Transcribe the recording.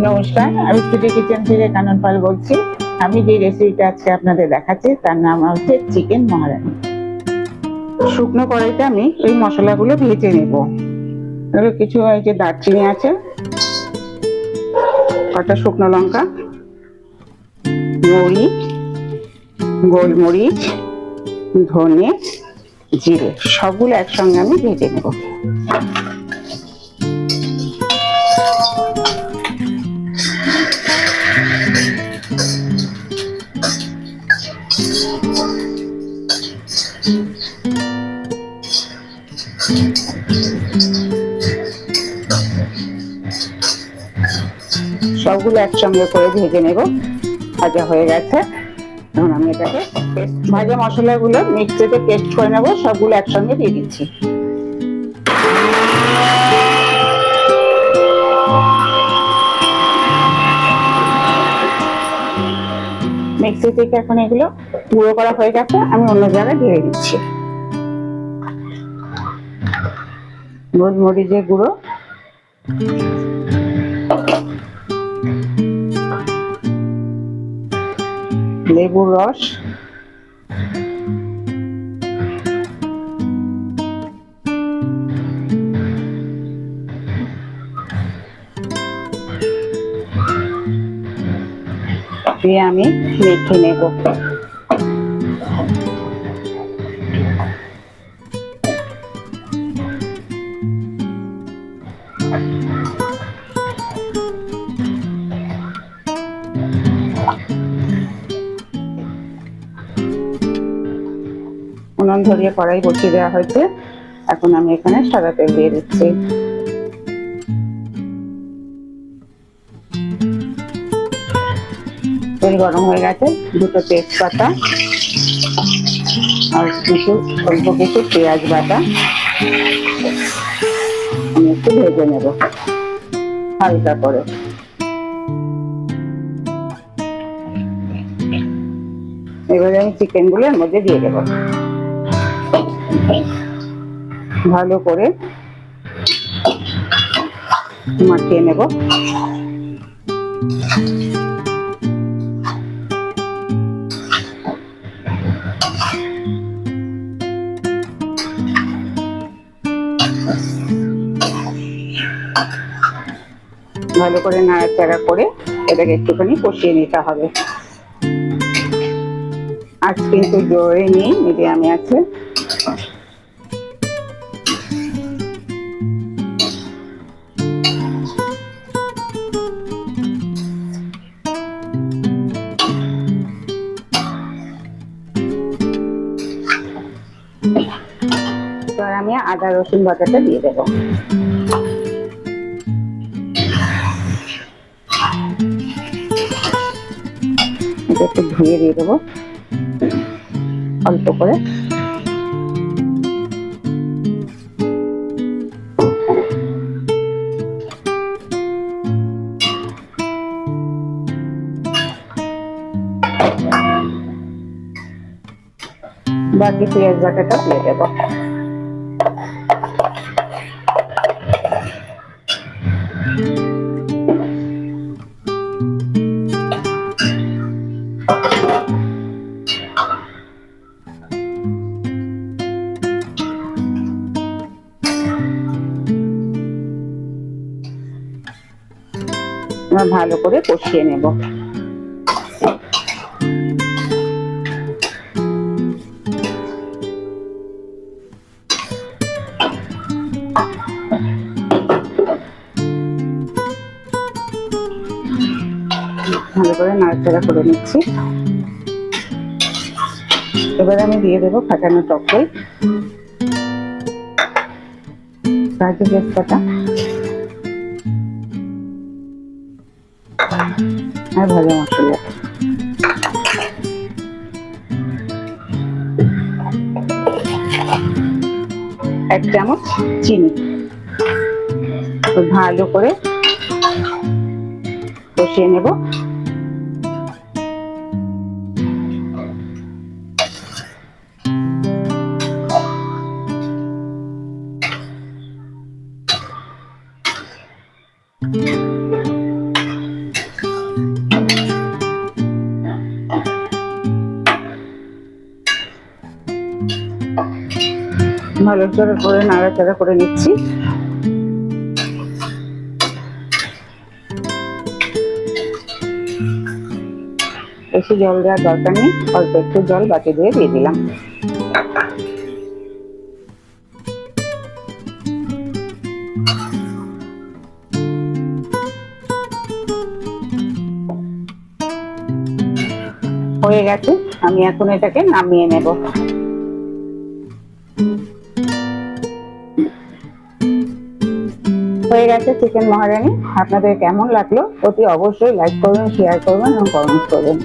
নমস্কার, আমি city kitchen থেকে কানন পাল বলছি। আমি যে রেসিপিটা আজকে আপনাদের দেখাচ্ছি তার নাম হচ্ছে চিকেন মহারানি। শুকনো কড়াইতে আমি এই মশলাগুলো ভেজে নেব। কিছু এই যে দারচিনি আছে, কটা শুকনো লঙ্কা, মরিচ, গোলমরিচ, ধনে, জিরে সবগুলো একসঙ্গে আমি ভেজে নেব। সবগুলো একসঙ্গে করে ভেজে নেব। ভাজা হয়ে গেছে, এখন আমি এটাকে ভাজা মশলাগুলো মিক্সিতে পেস্ট করে নেব। সবগুলো একসঙ্গে দিয়ে দিচ্ছি। মিক্সি থেকে এখন এগুলো গুঁড়ো করা হয়ে গেছে, আমি অন্য জায়গায় ঢেলে দিচ্ছি। গোলমরিচের গুঁড়ো, লেবুর রস, দিয়ে আমি মেখে নেব। উনুন ধরিয়ে কড়াই বসিয়ে দেওয়া হয়েছে, এখন আমি এখানে সাদা তেল দিয়ে দিচ্ছি। তেল গরম হয়ে গেছে, দুটো তেজপাতা আর অল্প কিছু পেঁয়াজ বাটা আমি একটু ভেজে নেব হালকা করে। এবারে আমি চিকেন গুলো এর মধ্যে দিয়ে দেবো। ভালো করে মাখিয়ে নেব। ভালো করে নাড়াচাড়া করে এটাকে একটুখানি কষিয়ে নিতে হবে। আজ কিন্তু জোরে নেই, মিডিয়ামে আছে। এবার আমি আদা রসুন বাটাটা দিয়ে দেবো। একটু ধুয়ে দিয়ে দেবো অল্প করে। বাকি পেঁয়াজ বাটাটা দিয়ে দেবো। ভালো করে কষিয়ে নেব। ভালো করে নাড়াচাড়া করে নিচ্ছি। এবার আমি দিয়ে দেবো ফাটানো টক দই, কাজু পেস্তাটা আর ভাজা মশলা। এক চামচ চিনি। ভালো করে কষিয়ে নেব। ভালো করে নাড়াচাড়া করে নিচ্ছি। বেশি জল দেওয়ার দরকার নেই, অল্প একটু জল বাটি দিয়ে দিলাম। হয়ে গেছে, আমি এখন এটাকে নামিয়ে নেব। হয়ে গেছে চিকেন মহারানি। আপনাদের কেমন লাগলো অতি অবশ্যই লাইক করবেন, শেয়ার করবেন এবং কমেন্ট করবেন।